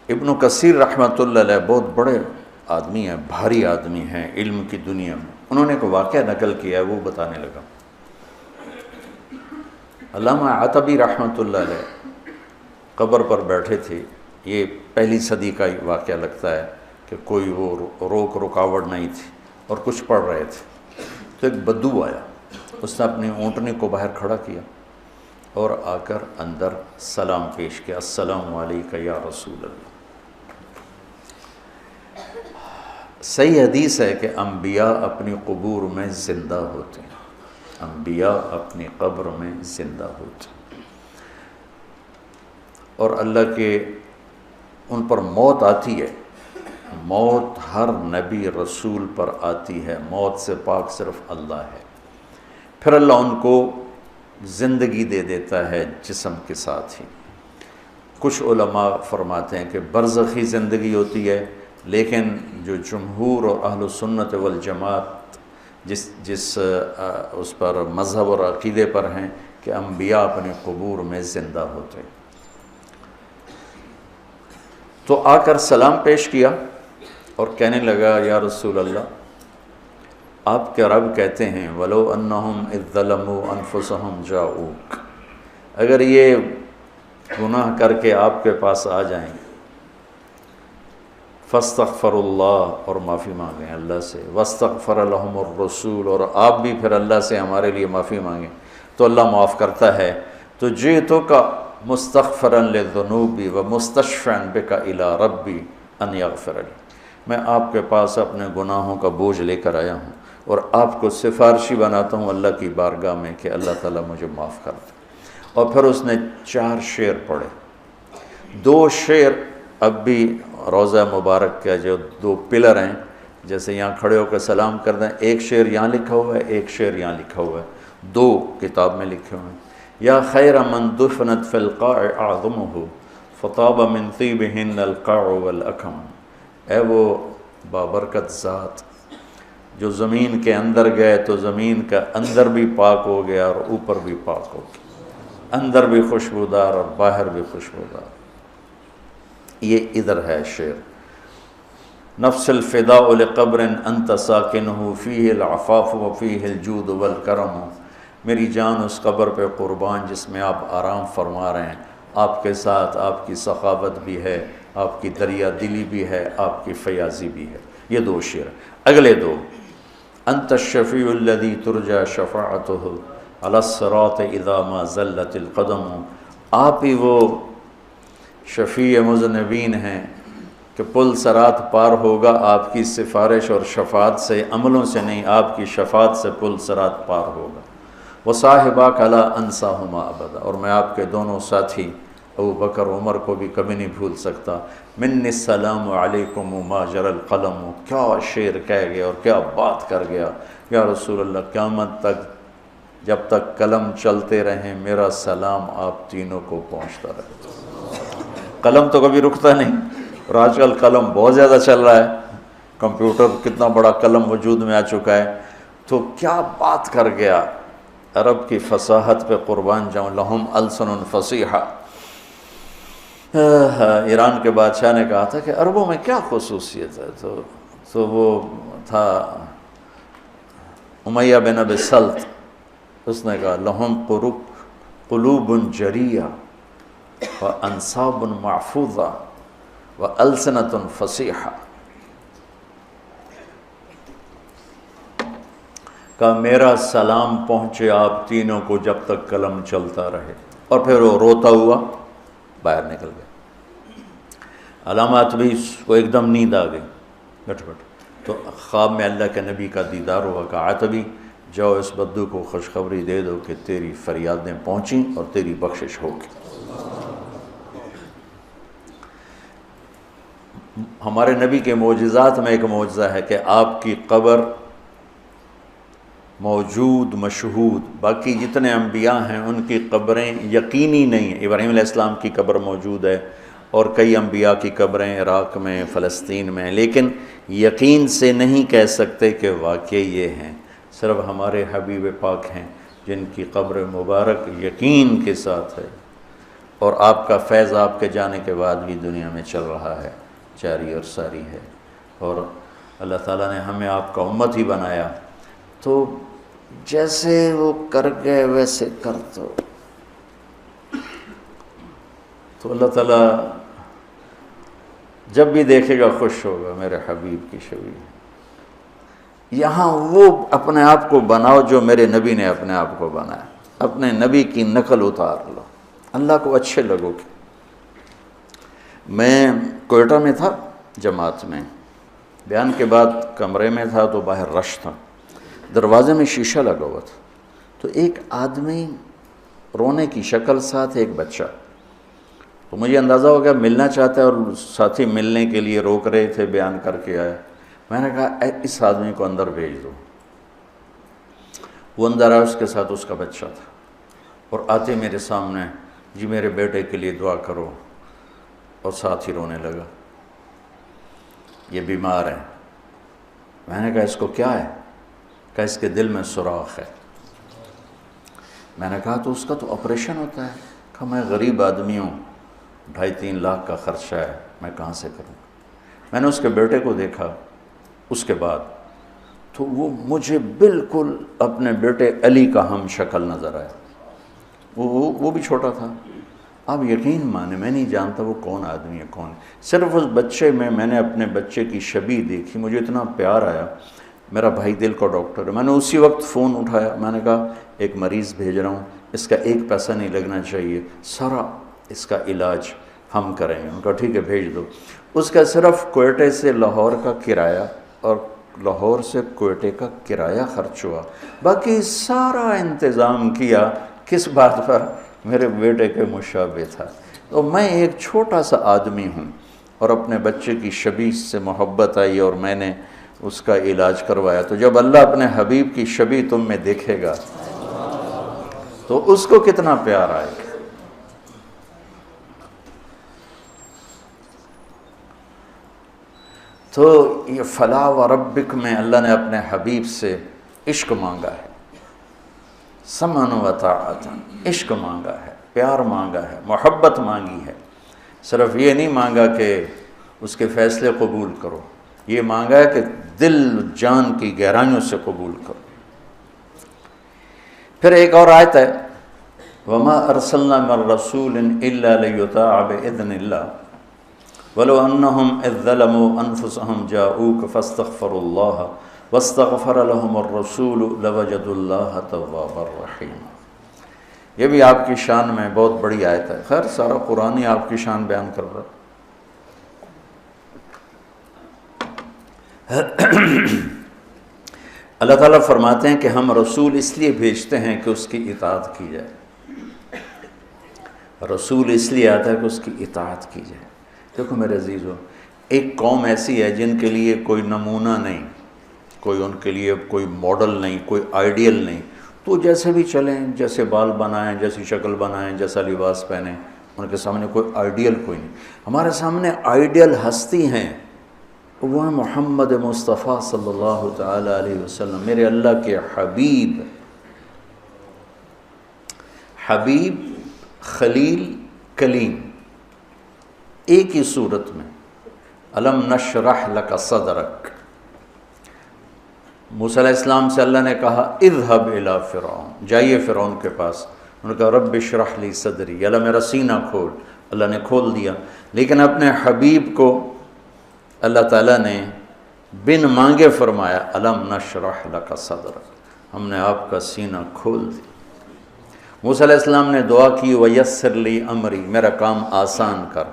ابن کثیر رحمۃ اللہ علیہ بہت بڑے آدمی ہیں، بھاری آدمی ہیں علم کی دنیا میں، انہوں نے ایک واقعہ نقل کیا ہے، وہ بتانے لگا۔ علامہ عتبی رحمۃ اللہ علیہ قبر پر بیٹھے تھے، یہ پہلی صدی کا واقعہ لگتا ہے کہ کوئی وہ روک رکاوٹ نہیں تھی اور کچھ پڑھ رہے تھے، تو ایک بدو آیا، اس نے اپنی اونٹنی کو باہر کھڑا کیا اور آ کر اندر سلام پیش کیا، السلام علیکم یا رسول اللہ۔ صحیح حدیث ہے کہ انبیاء اپنی قبور میں زندہ ہوتے ہیں، انبیاء اپنی قبر میں زندہ ہوتے ہیں، اور اللہ کے ان پر موت آتی ہے، موت ہر نبی رسول پر آتی ہے، موت سے پاک صرف اللہ ہے، پھر اللہ ان کو زندگی دے دیتا ہے جسم کے ساتھ ہی۔ کچھ علماء فرماتے ہیں کہ برزخی زندگی ہوتی ہے، لیکن جو جمہور اور اہل سنت والجماعت جس اس پر مذہب اور عقیدے پر ہیں کہ انبیاء اپنے قبور میں زندہ ہوتے ہیں۔ تو آ کر سلام پیش کیا اور کہنے لگا، یا رسول اللہ، آپ کے رب کہتے ہیں وَلَوْ أَنَّهُمْ إِذْ ظَلَمُوا أَنفُسَهُمْ جَاءُوكَ، اگر یہ گناہ کر کے آپ کے پاس آ جائیں، فَاسْتَغْفَرُوا اللَّهَ، اور معافی مانگیں اللہ سے، وَاسْتَغْفَرَ لَهُمُ الرَّسُولُ، اور آپ بھی پھر اللہ سے ہمارے لیے معافی مانگیں تو اللہ معاف کرتا ہے۔ تو جِئْتُكَ مُسْتَغْفِرًا لِلذُّنُوبِ وَمُسْتَشْفِعًا بِكَ إِلَىٰ رَبِّي أَنْ يَغْفِرَ لِي، میں آپ کے پاس اپنے گناہوں کا بوجھ لے کر آیا ہوں اور آپ کو سفارشی بناتا ہوں اللہ کی بارگاہ میں کہ اللہ تعالیٰ مجھے معاف کر دے۔ اور پھر اس نے 4 شعر پڑھے، 2 شعر اب بھی روضہ مبارک کا جو 2 پلر ہیں، جیسے یہاں کھڑے ہو کے سلام کر دیں، ایک شعر یہاں لکھا ہوا ہے، ایک شعر یہاں لکھا ہوا ہے، 2 کتاب میں لکھے ہوئے ہیں۔ یا خیر من دفنت فی القاع اعظمہ فطاب من طیبہن القاع والاکم، اے وہ بابرکت ذات جو زمین کے اندر گئے تو زمین کا اندر بھی پاک ہو گیا اور اوپر بھی پاک ہو گیا، اندر بھی خوشبودار اور باہر بھی خوشبودار۔ یہ ادھر ہے شعر، نفس الفداء لقبر انت ساکنہ فیہ العفاف وفیہ الجود والکرم، میری جان اس قبر پہ قربان جس میں آپ آرام فرما رہے ہیں، آپ کے ساتھ آپ کی سخاوت بھی ہے، آپ کی دریا دلی بھی ہے، آپ کی فیاضی بھی ہے۔ یہ 2 شعر۔ اگلے 2، انت الشفیع الذی ترجى شفاعتہ علی الصراط اذا ما زلت القدم، آپ ہی وہ شفیع مذنبین ہیں کہ پل صراط پار ہوگا آپ کی سفارش اور شفاعت سے، عملوں سے نہیں، آپ کی شفاعت سے پل صراط پار ہوگا۔ وصاحباک لا انساہما ابدا، اور میں آپ کے دونوں ساتھی ابو بکر عمر کو بھی کبھی نہیں بھول سکتا۔ منی السلام علیکم ما جری القلم، کیا شعر کہہ گیا اور کیا بات کر گیا، یا رسول اللہ قیامت تک جب تک قلم چلتے رہیں میرا سلام آپ تینوں کو پہنچتا رہے۔ قلم تو کبھی رکتا نہیں، اور آج کل قلم بہت زیادہ چل رہا ہے، کمپیوٹر کتنا بڑا قلم وجود میں آ چکا ہے، تو کیا بات کر گیا، عرب کی فصاحت پہ قربان جاؤں، لہم السن فصیحہ۔ ایران کے بادشاہ نے کہا تھا کہ عربوں میں کیا خصوصیت ہے، تو وہ تھا امیہ بن ابی سلط، اس نے کہا لہم قلوب جریہ وانصاب محفوظہ والسنۃ فصیحہ، کہ میرا سلام پہنچے آپ تینوں کو جب تک قلم چلتا رہے۔ اور پھر وہ روتا ہوا باہر نکل گیا۔ علامات بھی کو ایک دم نیند آ گئی، گٹ تو خواب میں اللہ کے نبی کا دیدار ہوا، کہا عتبی جاؤ اس بدو کو خوشخبری دے دو کہ تیری فریادیں پہنچیں اور تیری بخشش ہوگی۔ ہمارے نبی کے معجزات میں ایک معجزہ ہے کہ آپ کی قبر موجود مشہود، باقی جتنے انبیاء ہیں ان کی قبریں یقینی نہیں ہیں۔ ابراہیم علیہ السلام کی قبر موجود ہے اور کئی انبیاء کی قبریں عراق میں، فلسطین میں، لیکن یقین سے نہیں کہہ سکتے کہ واقعی یہ ہیں، صرف ہمارے حبیب پاک ہیں جن کی قبر مبارک یقین کے ساتھ ہے۔ اور آپ کا فیض آپ کے جانے کے بعد بھی دنیا میں چل رہا ہے، جاری اور ساری ہے، اور اللہ تعالیٰ نے ہمیں آپ کا امت ہی بنایا، تو جیسے وہ کر گئے ویسے کر دو، تو اللہ تعالیٰ جب بھی دیکھے گا خوش ہوگا، میرے حبیب کی شبیہ۔ یہاں وہ اپنے آپ کو بناؤ جو میرے نبی نے اپنے آپ کو بنایا، اپنے نبی کی نقل اتار لو، اللہ کو اچھے لگو گے۔ میں کوئٹہ میں تھا جماعت میں، بیان کے بعد کمرے میں تھا تو باہر رش تھا، دروازے میں شیشہ لگا ہوا تھا، تو ایک آدمی رونے کی شکل ساتھ ایک بچہ، تو مجھے اندازہ ہو گیا ملنا چاہتا ہے، اور ساتھی ملنے کے لیے روک رہے تھے، بیان کر کے آئے۔ میں نے کہا اس آدمی کو اندر بھیج دو۔ وہ اندر آیا، اس کے ساتھ اس کا بچہ تھا، اور آتے میرے سامنے، جی میرے بیٹے کے لیے دعا کرو، اور ساتھ ہی رونے لگا، یہ بیمار ہے۔ میں نے کہا اس کو کیا ہے؟ کہا اس کے دل میں سوراخ ہے۔ میں نے کہا تو اس کا تو آپریشن ہوتا ہے۔ کہا میں غریب آدمی ہوں، 2.5-3 لاکھ کا خرچہ ہے، میں کہاں سے کروں؟ میں نے اس کے بیٹے کو دیکھا اس کے بعد، تو وہ مجھے بالکل اپنے بیٹے علی کا ہم شکل نظر آیا۔ وہ بھی چھوٹا تھا۔ آپ یقین مانے میں نہیں جانتا وہ کون آدمی ہے، کون، صرف اس بچے میں نے اپنے بچے کی شبیہ دیکھی، مجھے اتنا پیار آیا۔ میرا بھائی دل کا ڈاکٹر ہے، میں نے اسی وقت فون اٹھایا، میں نے کہا ایک مریض بھیج رہا ہوں، اس کا 1 پیسہ نہیں لگنا چاہیے، سارا اس کا علاج ہم کریں گے۔ ان کا ٹھیک ہے بھیج دو۔ اس کا صرف کوئٹے سے لاہور کا کرایہ اور لاہور سے کوئٹے کا کرایہ خرچ ہوا، باقی سارا انتظام کیا کس بات پر؟ میرے بیٹے کے مشابہ تھا۔ تو میں ایک چھوٹا سا آدمی ہوں، اور اپنے بچے کی شبیہ سے محبت آئی اور میں نے اس کا علاج کروایا۔ تو جب اللہ اپنے حبیب کی شبیہ تم میں دیکھے گا تو اس کو کتنا پیار آئے گا۔ تو یہ فلا وربک میں اللہ نے اپنے حبیب سے عشق مانگا ہے، سمعن و طاعت، عشق مانگا ہے، پیار مانگا ہے، محبت مانگی ہے۔ صرف یہ نہیں مانگا کہ اس کے فیصلے قبول کرو، یہ مانگا ہے کہ دل جان کی گہرائیوں سے قبول کرو۔ پھر ایک اور آیت ہے، وَمَا أَرْسَلْنَا مِن رَّسُولٍ إِلَّا لِيُطَاعَ بِإِذْنِ اللَّهِ وَلَوْ أَنَّهُمْ إِذْ ظَلَمُوا أَنفُسَهُمْ جَاءُوكَ فَاسْتَغْفَرُوا اللَّهَ وَاسْتَغْفَرَ لَهُمُ الرَّسُولُ لَوَجَدُوا اللَّهَ تَوَّابًا رَّحِيمًا۔ یہ بھی آپ کی شان میں بہت بڑی آیت ہے۔ خیر سارا قرآن ہی آپ کی شان بیان کر رہا ہے۔ اللہ تعالیٰ فرماتے ہیں کہ ہم رسول اس لیے بھیجتے ہیں کہ اس کی اطاعت کی جائے، رسول اس لیے آتا ہے کہ اس کی اطاعت کی جائے۔ دیکھو میرے عزیزو، ایک قوم ایسی ہے جن کے لیے کوئی نمونہ نہیں، کوئی ان کے لیے کوئی ماڈل نہیں، کوئی آئیڈیل نہیں، تو جیسے بھی چلیں، جیسے بال بنائیں، جیسی شکل بنائیں، جیسا لباس پہنیں، ان کے سامنے کوئی آئیڈیل کوئی نہیں۔ ہمارے سامنے آئیڈیل ہستی ہیں، وہ ہے محمد مصطفیٰ صلی اللہ تعالی علیہ وسلم، میرے اللہ کے حبیب، حبیب، خلیل، کلیم، ایک ہی صورت میں۔ الم نشرح لک صدرک، موسیٰ علیہ السلام سے اللہ نے کہا اذهب الی فرعون، جائیے فرعون کے پاس۔ انہوں نے کہا رب اشرح لی صدری، اللہ میرا سینہ کھول، اللہ نے کھول دیا۔ لیکن اپنے حبیب کو اللہ تعالیٰ نے بن مانگے فرمایا الم نشرح لک صدرک، ہم نے آپ کا سینہ کھول دیا۔ موسیٰ علیہ السلام نے دعا کی ویسر لی امری، میرا کام آسان کر،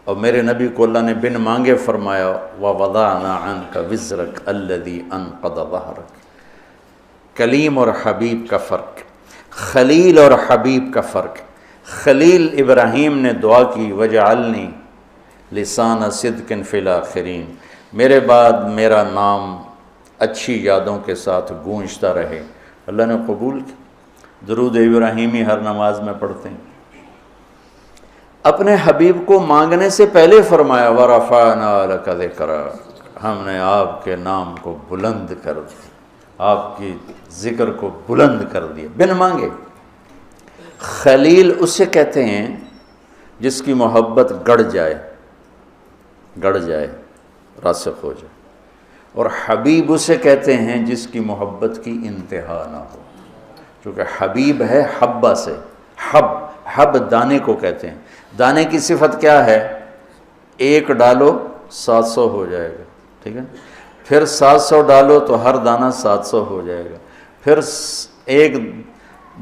اور میرے نبی کو اللہ نے بن مانگے فرمایا وَوَضَعْنَا عَنْكَ وِزْرَكَ الَّذِي أَنْقَضَ ظَهْرَكَ۔ کلیم اور حبیب کا فرق، خلیل اور حبیب کا فرق۔ خلیل ابراہیم نے دعا کی وَجْعَلْنِي لِسَانَ صِدْقٍ فِي الْآخِرِينَ، میرے بعد میرا نام اچھی یادوں کے ساتھ گونجتا رہے، اللہ نے قبول کی۔ درود ابراہیمی ہر نماز میں پڑھتے ہیں۔ اپنے حبیب کو مانگنے سے پہلے فرمایا وَرَفَعْنَا لَكَ ذِكْرَكَ، ہم نے آپ کے نام کو بلند کر دیا، آپ کی ذکر کو بلند کر دیا بن مانگے۔ خلیل اسے کہتے ہیں جس کی محبت گڑ جائے راسخ ہو جائے، اور حبیب اسے کہتے ہیں جس کی محبت کی انتہا نہ ہو، چونکہ حبیب ہے حبہ سے، حب دانے کو کہتے ہیں۔ دانے کی صفت کیا ہے؟ ایک ڈالو 700 ہو جائے گا، ٹھیک ہے، پھر 700 ڈالو تو ہر دانہ 700 ہو جائے گا، پھر ایک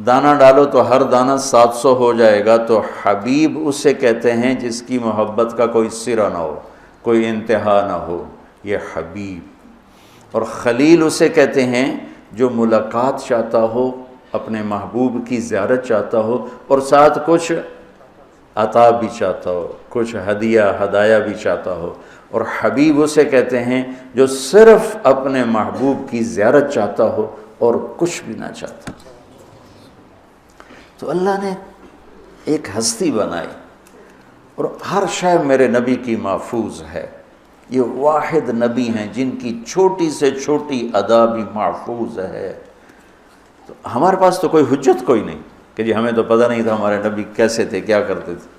دانہ ڈالو تو ہر دانہ 700 ہو جائے گا۔ تو حبیب اسے کہتے ہیں جس کی محبت کا کوئی سرا نہ ہو، کوئی انتہا نہ ہو، یہ حبیب۔ اور خلیل اسے کہتے ہیں جو ملاقات چاہتا ہو، اپنے محبوب کی زیارت چاہتا ہو، اور ساتھ کچھ عطا بھی چاہتا ہو، کچھ ہدایہ بھی چاہتا ہو۔ اور حبیب اسے کہتے ہیں جو صرف اپنے محبوب کی زیارت چاہتا ہو اور کچھ بھی نہ چاہتا۔ تو اللہ نے ایک ہستی بنائی، اور ہر شے میرے نبی کی محفوظ ہے۔ یہ واحد نبی ہیں جن کی چھوٹی سے چھوٹی ادا بھی محفوظ ہے۔ تو ہمارے پاس تو کوئی حجت کوئی نہیں کہ جی ہمیں تو پتہ نہیں تھا ہمارے نبی کیسے تھے، کیا کرتے تھے۔